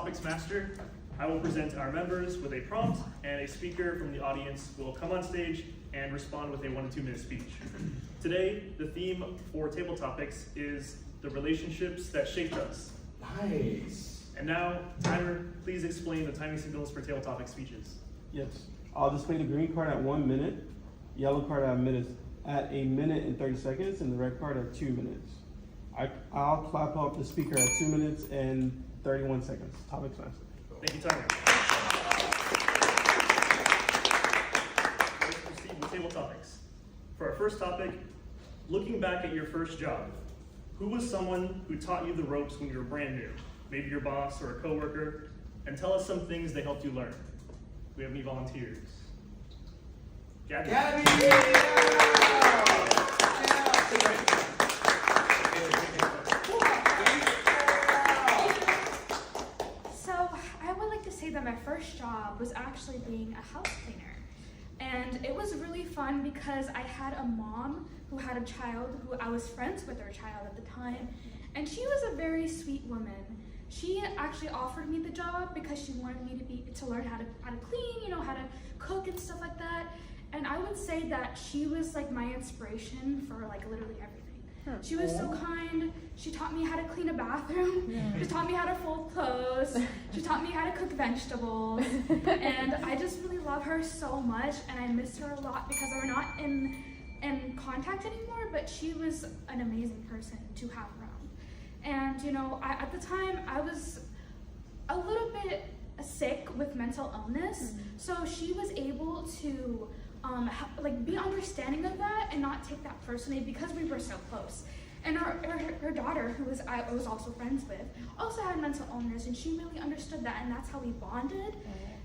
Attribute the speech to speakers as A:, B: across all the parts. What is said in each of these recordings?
A: topics master, I will present our members with a prompt, and a speaker from the audience will come on stage and respond with a 1 to 2 minute speech. Today, the theme for table topics is the relationships that shaped us.
B: Nice.
A: And now, Tyler, please explain the timing signals for table topic speeches.
C: Yes. I'll display the green card at 1 minute, yellow card at a minute and 30 seconds, and the red card at 2 minutes. I'll clap up the speaker at 2 minutes and 31 seconds. Topics master.
A: Thank you, Tyler. Let's proceed with table topics. For our first topic, looking back at your first job, who was someone who taught you the ropes when you were brand new? Maybe your boss or a coworker, and tell us some things they helped you learn. Do we have any volunteers? Gabby.
D: So I would like to say that my first job was actually being a house cleaner. And it was really fun because I had a mom who had a child who I was friends with her child at the time. And she was a very sweet woman. She actually offered me the job because she wanted me to learn how to clean, how to cook and stuff like that. And I would say that she was like my inspiration for like literally everything. She was so kind. She taught me how to clean a bathroom. She taught me how to fold clothes. She taught me how to cook vegetables. And I just really love her so much, and I miss her a lot because we're not in contact anymore, but she was an amazing person to have around. And at the time I was a little bit sick with mental illness, so she was able to be understanding of that and not take that personally because we were so close. And her daughter, who I was also friends with, also had mental illness, and she really understood that, and that's how we bonded.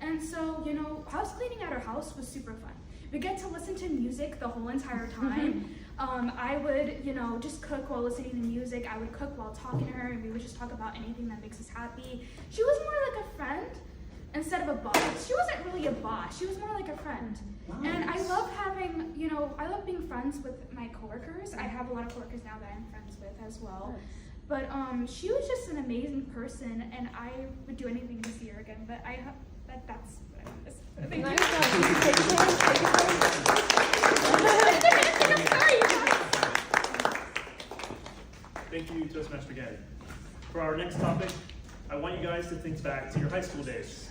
D: And so, house cleaning at her house was super fun. We get to listen to music the whole entire time. I would, just cook while listening to music. I would cook while talking to her, and we would just talk about anything that makes us happy. She was more like a friend instead of a boss. She wasn't really a boss. She was more like a friend. Nice. And I love having, I love being friends with my coworkers. I have a lot of coworkers now that I'm friends with as well. Nice. But she was just an amazing person, and I would do anything to see her again. But I hope that's what I want to say. Thank you.
A: Thank you, Toastmaster Gabby. For our next topic, I want you guys to think back to your high school days.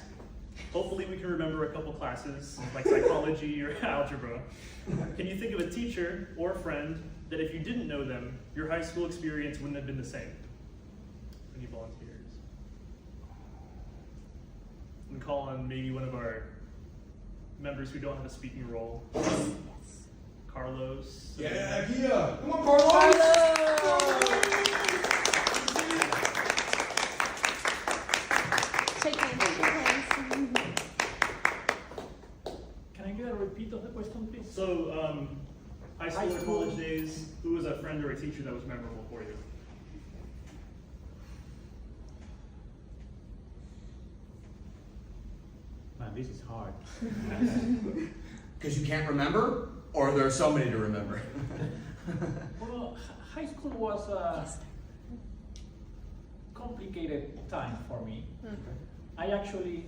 A: Hopefully we can remember a couple classes, like psychology or algebra. Can you think of a teacher or a friend that if you didn't know them, your high school experience wouldn't have been the same? Any volunteers? We can call on maybe one of our members who don't have a speaking role. Yes. Carlos.
B: Yeah. Come on, Carlos!
E: Can I get a repeat of the question, please?
A: So, high school or college days, who was a friend or a teacher that was memorable for you?
E: Man, this is hard.
B: Because you can't remember, or there are so many to remember?
E: Well, high school was a complicated time for me. I actually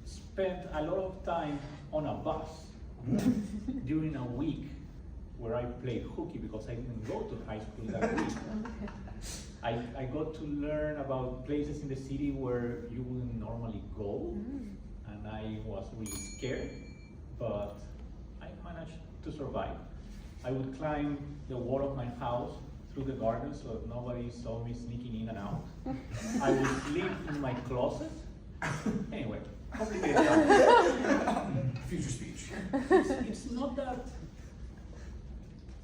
E: spent a lot of time on a bus during a week where I played hooky because I didn't go to high school that week. I got to learn about places in the city where you wouldn't normally go, and I was really scared, but I managed to survive. I would climb the wall of my house through the garden so that nobody saw me sneaking in and out. I would sleep in my closet. Anyway, complicated stuff.
B: Future speech.
E: It's not that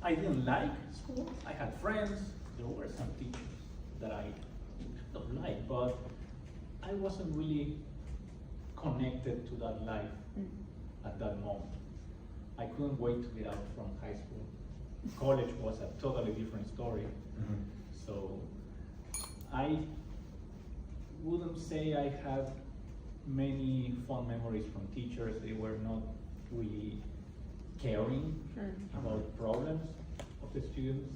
E: I didn't like school. I had friends. There were some teachers that I don't like, but I wasn't really connected to that life at that moment. I couldn't wait to get out from high school. College was a totally different story. So I wouldn't say I had many fond memories from teachers. They were not really caring about problems of the students.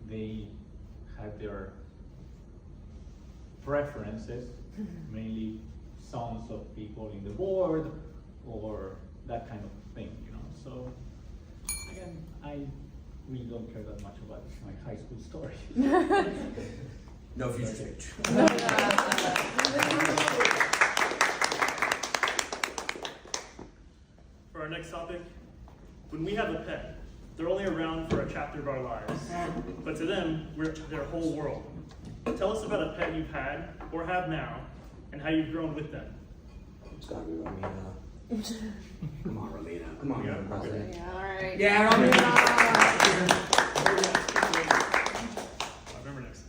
E: They had their preferences mainly sounds of people in the board or that kind of thing, you know. So again, I really don't care that much about my high school story.
B: No future speech.
A: For our next topic, when we have a pet, they're only around for a chapter of our lives, but to them, we're their whole world. Tell us about a pet you've had or have now, and how you've grown with them.
B: It's gotta be Romina. Come on, Romina. Come on,
A: Yeah.
B: President.
F: Yeah, all right.
B: Yeah, Romina.
A: I remember next.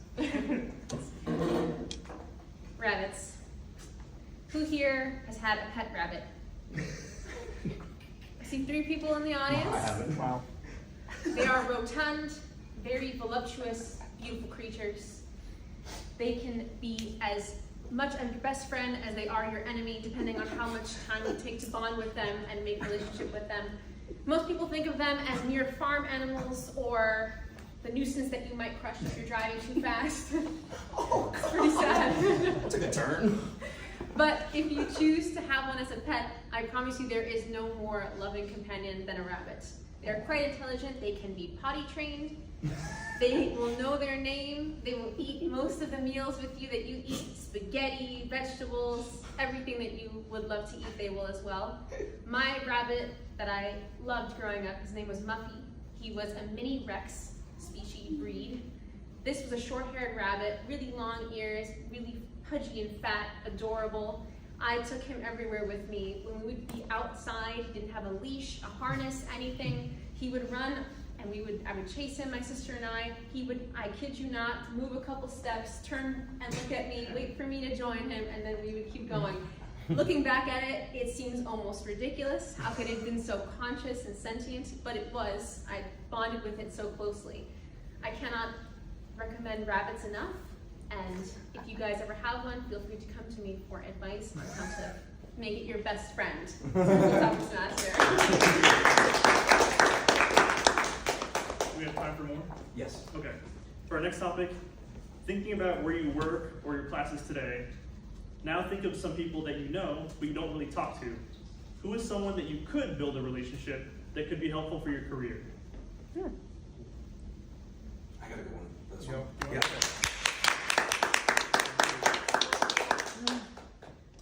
F: Rabbits. Who here has had a pet rabbit? I see 3 people in the audience.
B: I haven't.
C: Wow.
F: They are rotund, very voluptuous, beautiful creatures. They can be as much of your best friend as they are your enemy, depending on how much time you take to bond with them and make a relationship with them. Most people think of them as mere farm animals or the nuisance that you might crush if you're driving too fast. It's pretty sad.
B: Took a turn.
F: But if you choose to have one as a pet, I promise you there is no more loving companion than a rabbit. They're quite intelligent, they can be potty trained, they will know their name, they will eat most of the meals with you that you eat, spaghetti, vegetables, everything that you would love to eat, they will as well. My rabbit that I loved growing up, his name was Muffy. He was a mini Rex species breed. This was a short-haired rabbit, really long ears, really pudgy and fat, adorable. I took him everywhere with me. When we would be outside, he didn't have a leash, a harness, anything. He would run and I would chase him, my sister and I. He would, I kid you not, move a couple steps, turn and look at me, wait for me to join him, and then we would keep going. Looking back at it, it seems almost ridiculous. How could it have been so conscious and sentient? But it was. I bonded with it so closely. I cannot recommend rabbits enough. And if you guys ever have one, feel free to come to me for advice on how to make it your best friend. Toastmaster.
A: Do we have time for more?
B: Yes.
A: Okay. For our next topic, thinking about where you work or your classes today, now think of some people that you know, but you don't really talk to. Who is someone that you could build a relationship that could be helpful for your career?
B: I gotta go on this
A: You
B: one.
A: know?
B: Yeah.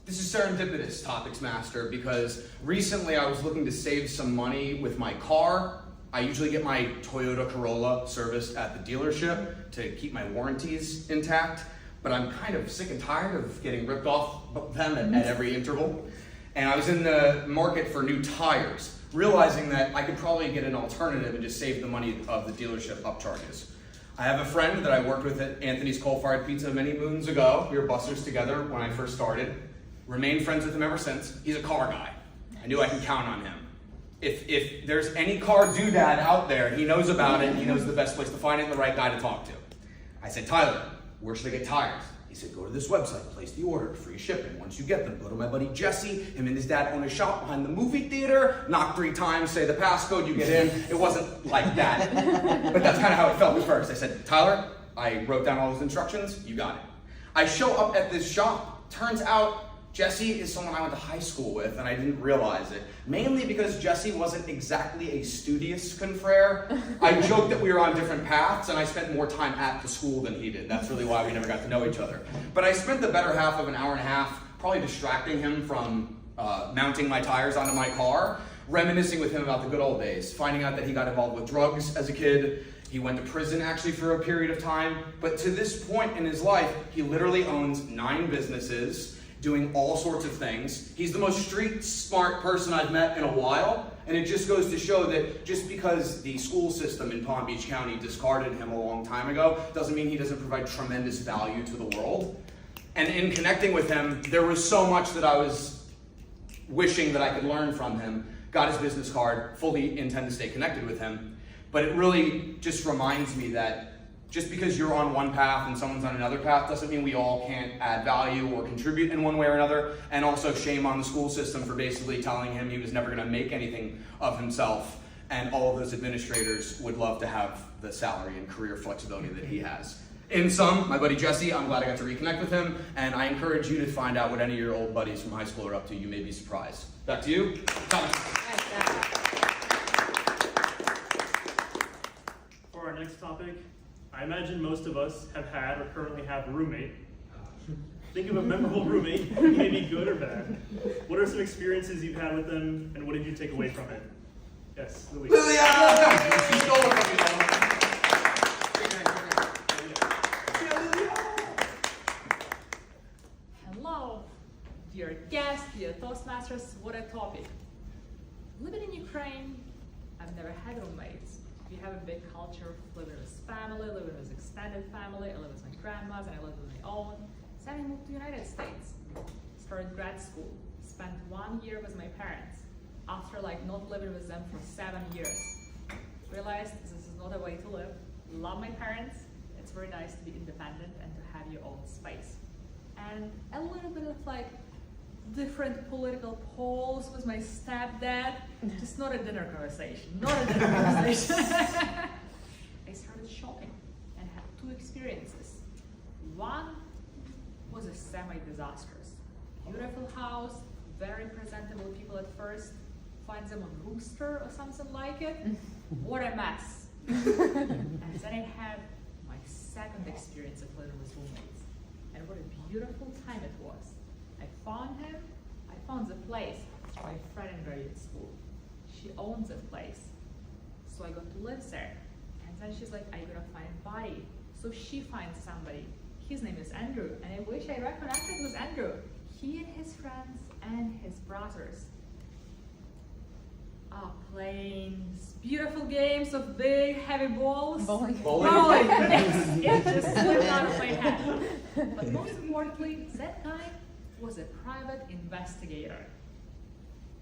B: This is serendipitous, Topics Master, because recently I was looking to save some money with my car. I usually get my Toyota Corolla serviced at the dealership to keep my warranties intact, but I'm kind of sick and tired of getting ripped off them at every interval. And I was in the market for new tires, realizing that I could probably get an alternative and just save the money of the dealership upcharges. I have a friend that I worked with at Anthony's Coal-Fired Pizza many moons ago. We were bussers together when I first started. Remained friends with him ever since. He's a car guy. I knew I could count on him. If there's any car doodad out there, he knows about it, he knows the best place to find it and the right guy to talk to. I said, Tyler, where should I get tires? He said, go to this website, place the order, free shipping. Once you get them, go to my buddy Jesse. Him and his dad own a shop behind the movie theater. Knock 3 times, say the passcode, you get in. It wasn't like that, but that's kind of how it felt at first. I said, Tyler, I wrote down all those instructions, you got it. I show up at this shop. Turns out Jesse is someone I went to high school with, and I didn't realize it. Mainly because Jesse wasn't exactly a studious confrere. I joked that we were on different paths, and I spent more time at the school than he did. That's really why we never got to know each other. But I spent the better half of an hour and a half probably distracting him from mounting my tires onto my car, reminiscing with him about the good old days, finding out that he got involved with drugs as a kid. He went to prison actually for a period of time. But to this point in his life, he literally owns 9 businesses, doing all sorts of things. He's the most street smart person I've met in a while, and it just goes to show that just because the school system in Palm Beach County discarded him a long time ago doesn't mean he doesn't provide tremendous value to the world. And in connecting with him, there was so much that I was wishing that I could learn from him. Got his business card, fully intend to stay connected with him. But it really just reminds me that just because you're on one path and someone's on another path doesn't mean we all can't add value or contribute in one way or another. And also shame on the school system for basically telling him he was never gonna make anything of himself. And all of those administrators would love to have the salary and career flexibility that he has. In sum, my buddy Jesse, I'm glad I got to reconnect with him, and I encourage you to find out what any of your old buddies from high school are up to. You may be surprised. Back to you, Thomas.
A: For our next topic, I imagine most of us have had or currently have a roommate. Think of a memorable roommate, maybe good or bad. What are some experiences you've had with them, and what did you take away from it? Yes, Louis.
B: Lilia! She stole it from me, though.
G: Hello, dear guests, dear Toastmasters, what a topic. Living in Ukraine, I've never had roommates. We have a big culture of living with family, living with extended family. I live with my grandmas and I live with my own. So I moved to the United States, started grad school, spent 1 year with my parents. After not living with them for 7 years, realized this is not a way to live. Love my parents. It's very nice to be independent and to have your own space. And a little bit of different political polls with my stepdad. Just not a dinner conversation. Not a dinner conversation. I started shopping and had 2 experiences. One was a semi-disastrous. Beautiful house, very presentable people at first. Find them on Rooster or something like it. What a mess. And then I had my second experience of living with roommates. And what a beautiful time it was. I found him, I found the place. My friend in graduate school. She owns the place. So I got to live there. And then she's like, I'm gonna find a body. So she finds somebody. His name is Andrew, and I wish I reconnected with Andrew. He and his friends and his brothers are playing beautiful games of big, heavy balls.
B: Bowling.
G: It just slipped out of my hand. But most importantly, that guy was a private investigator.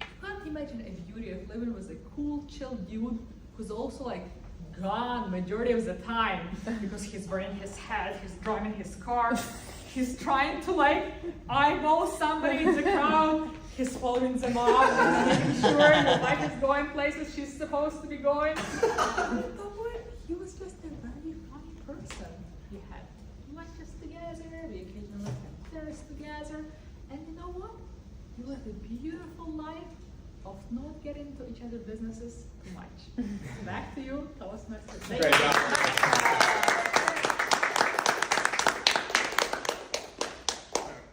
G: You can't imagine a beauty of living with a cool, chill dude who's also gone majority of the time because he's wearing his hat, he's driving his car, he's trying to eyeball somebody in the crowd, he's following them up and making sure your wife is going places she's supposed to be going. But what? He was just a very funny person. We had lunches together, we occasionally had dinners together, and you know what? We lived a beautiful life of not getting into each other's businesses too much. Back to you, Toastmasters.
B: Great job.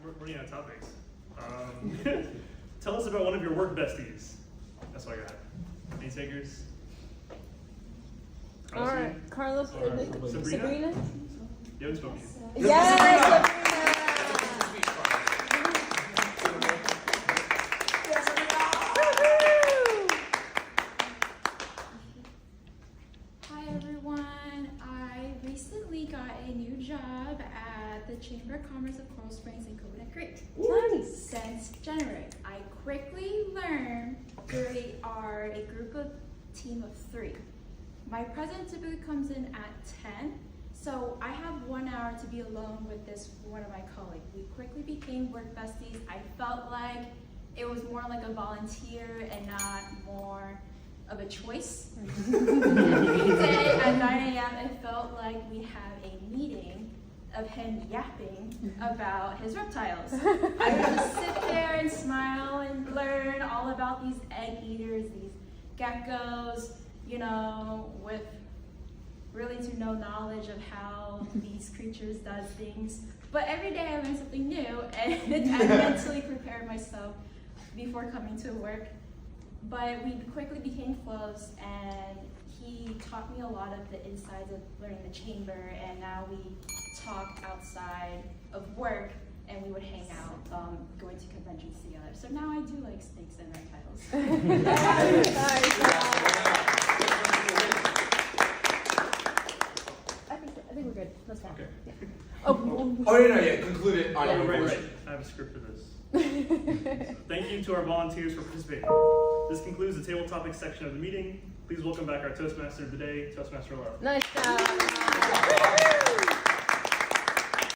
A: We're running out of topics. Tell us about one of your work besties. That's what I got. Any takers?
H: All right, Carlos, Sabrina?
A: You haven't spoken yet.
H: Yes,
I: Hi everyone, I recently got a new job at the Chamber of Commerce of Coral Springs and Coconut Creek. Since January, I quickly learned we are a team of 3. My president typically comes in at 10, so I have 1 hour to be alone with this one of my colleagues. We quickly became work besties. I felt like it was more like a volunteer and not more of a choice. Every day at 9 a.m. it felt like we had a meeting of him yapping about his reptiles. I would just sit there and smile and learn all about these egg eaters, these geckos, with really to no knowledge of how these creatures does things. But every day I learned something new, and I mentally prepared myself before coming to work. But we quickly became close, and he taught me a lot of the insides of learning the chamber, and now we talk outside of work, and we would hang out, going to conventions together. So now I do like snakes and reptiles.
H: I think we're good. That's fine.
A: Okay.
H: Yeah.
B: Yeah. Conclude it on your
A: Right.
B: conclusion.
A: I have a script for this. Thank you to our volunteers for participating. This concludes the table topics section of the meeting. Please welcome back our Toastmaster of the day, Toastmaster Laura.
H: Nice job.